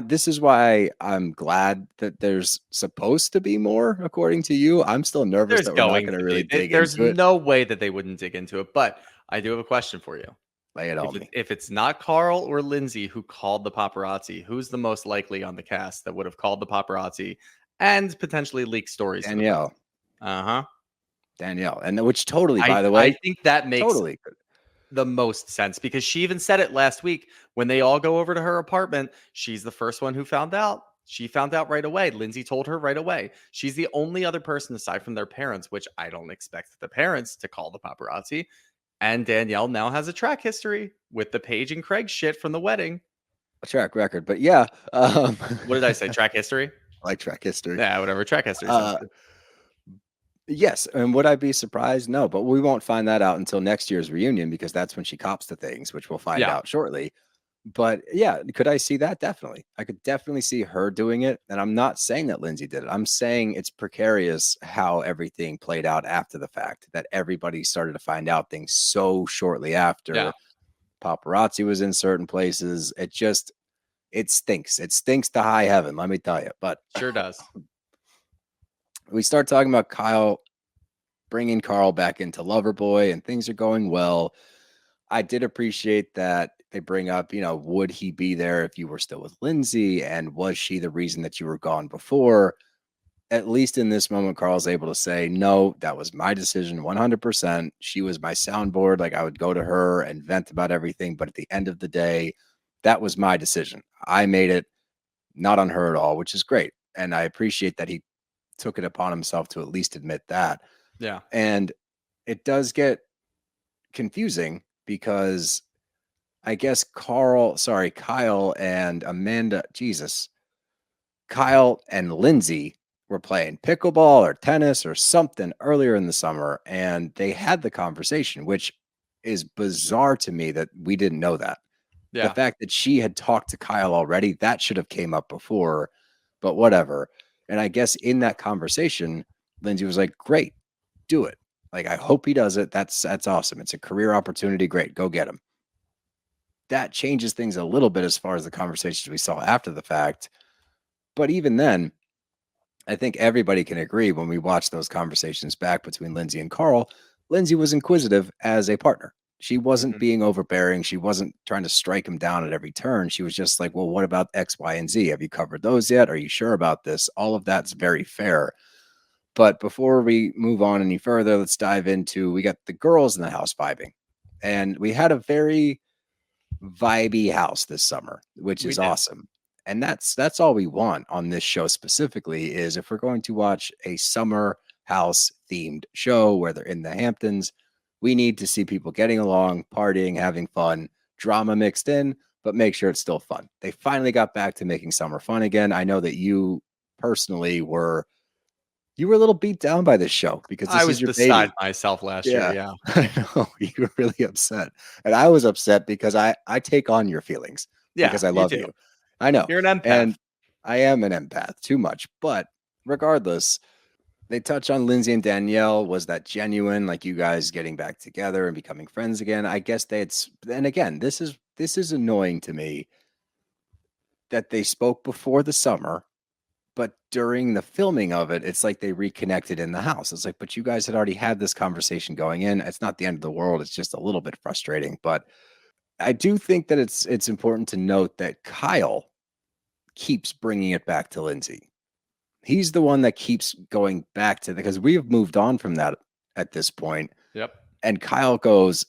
This is why I'm glad that there's supposed to be more, according to you. I'm still nervous that we're not going to really dig into it. There's no way that they wouldn't dig into it, but I do have a question for you. Lay it on me. If it's not Carl or Lindsay who called the paparazzi, who's the most likely on the cast that would have called the paparazzi and potentially leaked stories? Danielle. Danielle. And which totally, by the way, I think that makes the most sense because she even said it last week when they all go over to her apartment. She's the first one who found out. She found out right away. Lindsay told her right away. She's the only other person aside from their parents, which I don't expect the parents to call the paparazzi. And Danielle now has a track history with the Paige and Craig shit from the wedding. A track record, but yeah. What did I say? Track history? I like track history. Yeah, whatever. Track history. Yes. And would I be surprised? No, but we won't find that out until next year's reunion because that's when she cops to things, which we'll find out shortly. But yeah, could I see that? Definitely. I could definitely see her doing it. And I'm not saying that Lindsay did it. I'm saying it's precarious how everything played out after the fact, that everybody started to find out things so shortly after. Yeah. Paparazzi was in certain places. It stinks. It stinks to high heaven, let me tell you. But Sure does. we start talking about Kyle bringing Carl back into Loverboy, and things are going well. I did appreciate that they bring up, would he be there if you were still with Lindsay? And was she the reason that you were gone before? At least in this moment, Carl's able to say, no, that was my decision 100%. She was my soundboard. Like, I would go to her and vent about everything. But at the end of the day, that was my decision. I made it, not on her at all, which is great. And I appreciate that he took it upon himself to at least admit that. Yeah. And it does get confusing because I guess Kyle and Amanda, Kyle and Lindsay were playing pickleball or tennis or something earlier in the summer, and they had the conversation, which is bizarre to me that we didn't know that. Yeah. The fact that she had talked to Kyle already, that should have came up before, but whatever. And I guess in that conversation, Lindsay was like, great, do it. Like, I hope he does it. That's awesome. It's a career opportunity. Great. Go get him. That changes things a little bit as far as the conversations we saw after the fact. But even then, I think everybody can agree when we watch those conversations back between Lindsay and Carl, Lindsay was inquisitive as a partner. She wasn't being overbearing. She wasn't trying to strike him down at every turn. She was just like, well, what about X, Y, and Z? Have you covered those yet? Are you sure about this? All of that's very fair. But before we move on any further, let's dive into, we got the girls in the house vibing. And we had a very vibey house this summer, which is awesome. And that's all we want on this show specifically, is if we're going to watch a summer house themed show where they're in the Hamptons, we need to see people getting along, partying, having fun, drama mixed in, but make sure it's still fun. They finally got back to making summer fun again. I know that you personally were a little beat down by this show because this I was is your beside baby. myself last year. Yeah. I know you were really upset. And I was upset because I take on your feelings because I love you. I know. You're an empath. And I am an empath, too much. But regardless, they touch on Lindsay and Danielle. Was that genuine? Like, you guys getting back together and becoming friends again? I guess and again, this is annoying to me that they spoke before the summer, but during the filming of it, it's like they reconnected in the house. It's like, but you guys had already had this conversation going in. It's not the end of the world. It's just a little bit frustrating. But I do think that it's important to note that Kyle keeps bringing it back to Lindsay. He's the one that keeps going back to because we have moved on from that at this point. Yep. And Kyle goes,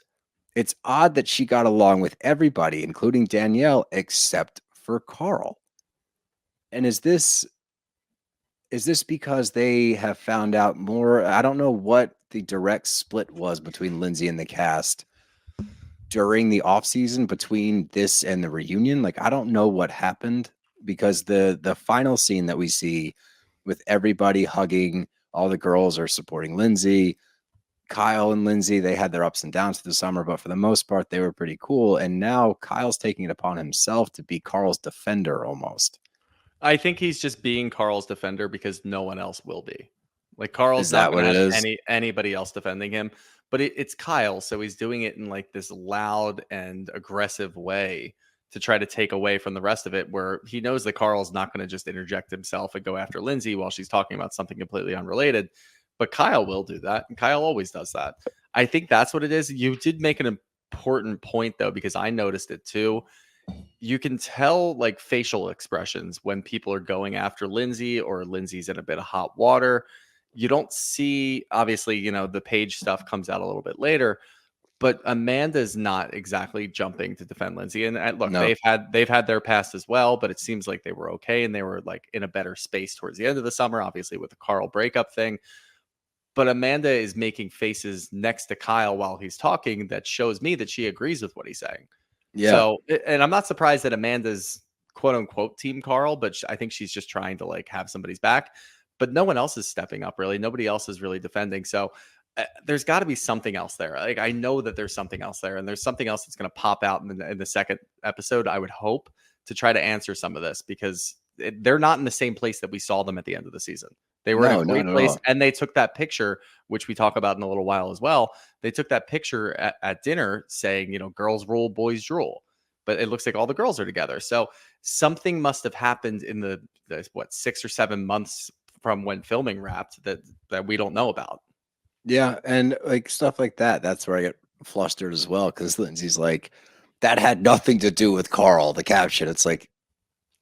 it's odd that she got along with everybody, including Danielle, except for Carl. And is this because they have found out more? I don't know what the direct split was between Lindsay and the cast during the off season between this and the reunion. Like, I don't know what happened because the final scene that we see with everybody hugging, all the girls are supporting Lindsay. Kyle and Lindsay, they had their ups and downs for the summer, but for the most part, they were pretty cool. And now Kyle's taking it upon himself to be Carl's defender almost. I think he's just being Carl's defender because no one else will be. Like, Carl's Is that not what going it to have is? anybody else defending him, but it's Kyle, so he's doing it in like this loud and aggressive way to try to take away from the rest of it, where he knows that Carl's not going to just interject himself and go after Lindsay while she's talking about something completely unrelated. But Kyle will do that, and Kyle always does that. I think that's what it is. You did make an important point, though, because I noticed it too. You can tell like facial expressions when people are going after Lindsay or Lindsay's in a bit of hot water. You don't see, obviously, the Paige stuff comes out a little bit later, but Amanda's not exactly jumping to defend Lindsay. And look, No. they've had their past as well, but it seems like they were okay and they were like in a better space towards the end of the summer, obviously with the Carl breakup thing. But Amanda is making faces next to Kyle while he's talking that shows me that she agrees with what he's saying. Yeah. So, and I'm not surprised that Amanda's quote unquote team Carl, but I think she's just trying to like have somebody's back. But no one else is stepping up, really. Nobody else is really defending. So there's got to be something else there. Like, I know that there's something else there, and there's something else that's going to pop out in the second episode, I would hope, to try to answer some of this, because they're not in the same place that we saw them at the end of the season. They were in a great place, and they took that picture, which we talk about in a little while as well. They took that picture at dinner saying, girls rule, boys drool. But it looks like all the girls are together. So something must have happened in the 6 or 7 months from when filming wrapped that we don't know about. Yeah, and like stuff like that. That's where I get flustered as well, because Lindsay's like, that had nothing to do with Carl. The caption. It's like,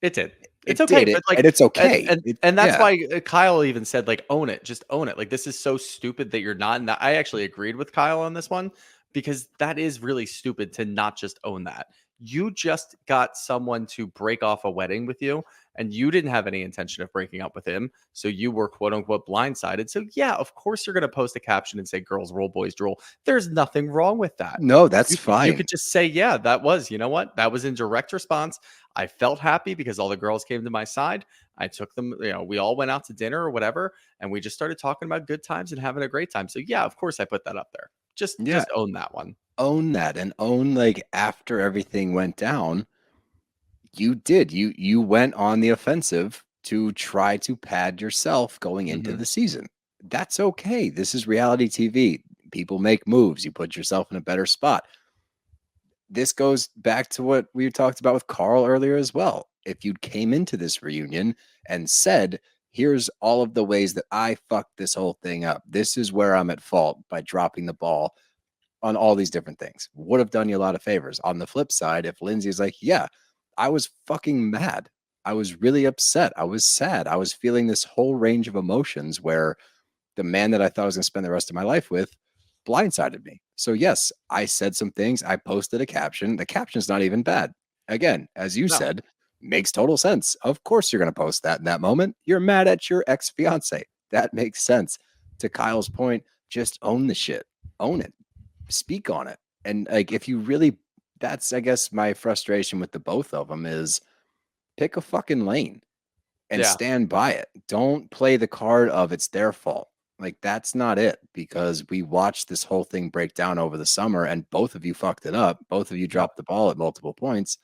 it did. It's okay, but like, and it's okay, and that's why Kyle even said, like, own it, just own it. Like, this is so stupid that you're not. And I actually agreed with Kyle on this one, because that is really stupid to not just own that. You just got someone to break off a wedding with you, and you didn't have any intention of breaking up with him. So you were quote unquote blindsided. So yeah, of course you're going to post a caption and say girls roll, boys drool. There's nothing wrong with that. No, that's fine. You could just say, yeah, that was, that was in direct response. I felt happy because all the girls came to my side. I took them, we all went out to dinner or whatever, and we just started talking about good times and having a great time. So yeah, of course I put that up there. Just own that one. Own that, and own, like, after everything went down, you went on the offensive to try to pad yourself going into the season. That's okay. This is reality TV. People make moves. You put yourself in a better spot. This goes back to what we talked about with Carl earlier as well. If you came into this reunion and said, here's all of the ways that I fucked this whole thing up, this is where I'm at fault by dropping the ball on all these different things, would have done you a lot of favors. On the flip side, if Lindsay's like, yeah, I was fucking mad, I was really upset, I was sad, I was feeling this whole range of emotions where the man that I thought I was going to spend the rest of my life with blindsided me. So yes, I said some things. I posted a caption. The caption's not even bad. Again, as you said, makes total sense. Of course you're going to post that in that moment. You're mad at your ex-fiance. That makes sense. To Kyle's point, just own the shit. Own it. Speak on it. And like, if you really, that's, I guess, my frustration with the both of them is pick a fucking lane and stand by it. Don't play the card of it's their fault. Like, that's not it, because we watched this whole thing break down over the summer, and both of you fucked it up. Both of you dropped the ball at multiple points.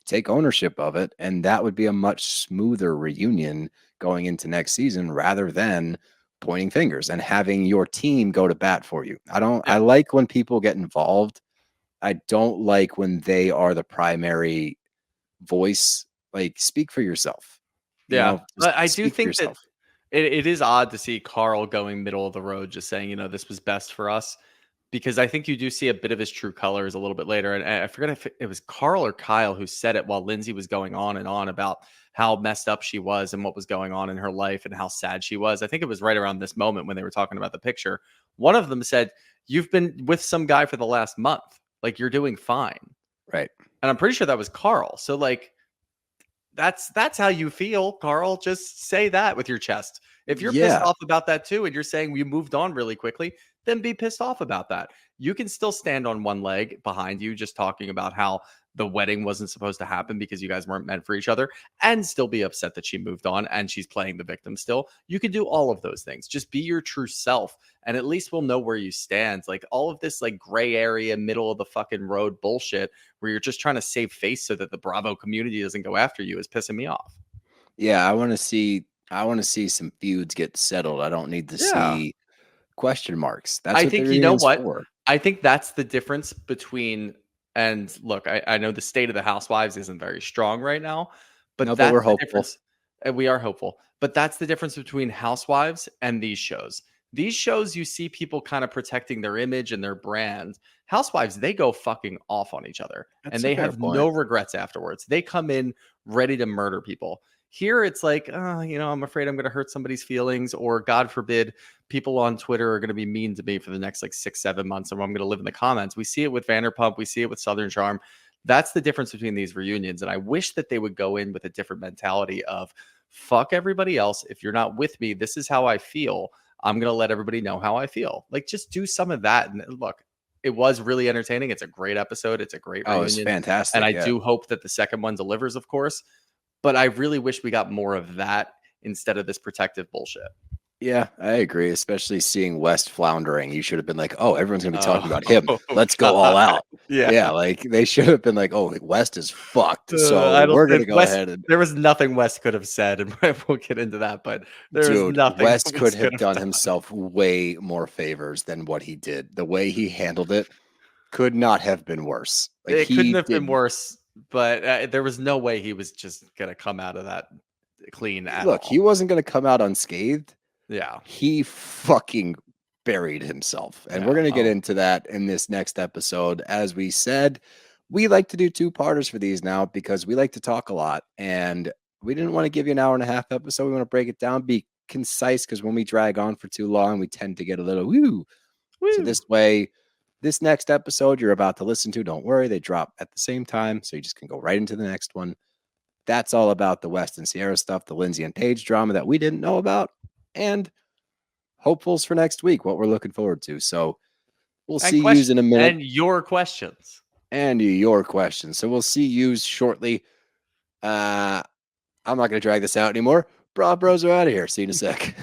Take ownership of it, and that would be a much smoother reunion going into next season, rather than pointing fingers and having your team go to bat for you. I like when people get involved. I don't like when they are the primary voice. Like, speak for yourself. I do think that it is odd to see Carl going middle of the road, just saying, this was best for us, because I think you do see a bit of his true colors a little bit later. And I forget if it was Carl or Kyle who said it while Lindsay was going on and on about how messed up she was and what was going on in her life and how sad she was. I think it was right around this moment when they were talking about the picture. One of them said, you've been with some guy for the last month. Like, you're doing fine. Right. And I'm pretty sure that was Carl. So like, that's how you feel, Carl. Just say that with your chest. If you're pissed off about that too, and you're saying you moved on really quickly, then be pissed off about that. You can still stand on one leg behind you, just talking about how the wedding wasn't supposed to happen because you guys weren't meant for each other, and still be upset that she moved on and she's playing the victim still. You can do all of those things. Just be your true self, and at least we'll know where you stand. Like, all of this like gray area, middle of the fucking road bullshit where you're just trying to save face so that the Bravo community doesn't go after you is pissing me off. Yeah, I want to see some feuds get settled. I don't need to see question marks. That's I think, you know what? For. I think that's the difference between, and look, I know the state of the housewives isn't very strong right now, but that's we're the hopeful. difference. And we are hopeful, but that's the difference between housewives and these shows. These shows, you see people kind of protecting their image and their brand. Housewives, they go fucking off on each other, and they have no regrets afterwards. They come in ready to murder people. Here, it's like, I'm afraid I'm going to hurt somebody's feelings, or God forbid, people on Twitter are going to be mean to me for the next like 6-7 months, and I'm going to live in the comments. We see it with Vanderpump. We see it with Southern Charm. That's the difference between these reunions. And I wish that they would go in with a different mentality of, fuck everybody else. If you're not with me, this is how I feel. I'm going to let everybody know how I feel. Like, just do some of that. And look, it was really entertaining. It's a great episode. It's a great reunion. It's fantastic. And I do hope that the second one delivers, of course. But I really wish we got more of that instead of this protective bullshit. Yeah, I agree. Especially seeing West floundering, you should have been like, "Oh, everyone's gonna be talking about him. Oh, Let's go all God. out." Yeah. Yeah, like they should have been like, "Oh, West is fucked." So I don't we're gonna think go West. ahead and There was nothing West could have said, and we'll get into that. But there was dude, nothing that West could West have could have done done. himself way more favors than what he did. The way he handled it could not have been worse. Like It couldn't he have been did. worse, but there was no way he was just gonna come out of that clean at Look, all. he wasn't gonna come out unscathed. Yeah. He fucking buried himself. And we're Yeah. going to get Oh, into that in this next episode. As we said, we like to do two-parters for these now because we like to talk a lot. And we didn't want to give you an hour and a half episode. We want to break it down, be concise, because when we drag on for too long, we tend to get a little woo. So woo. this way, this next episode you're about to listen to, don't worry, they drop at the same time. So you just can go right into the next one. That's all about the West and Ciara stuff, the Lindsay and Paige drama that we didn't know about. And hopefuls for next week, what we're looking forward to. So we'll And see yous in a minute and your questions. and your questions. So we'll see yous shortly. I'm not going to drag this out anymore. Bros are out of here. See you in a sec.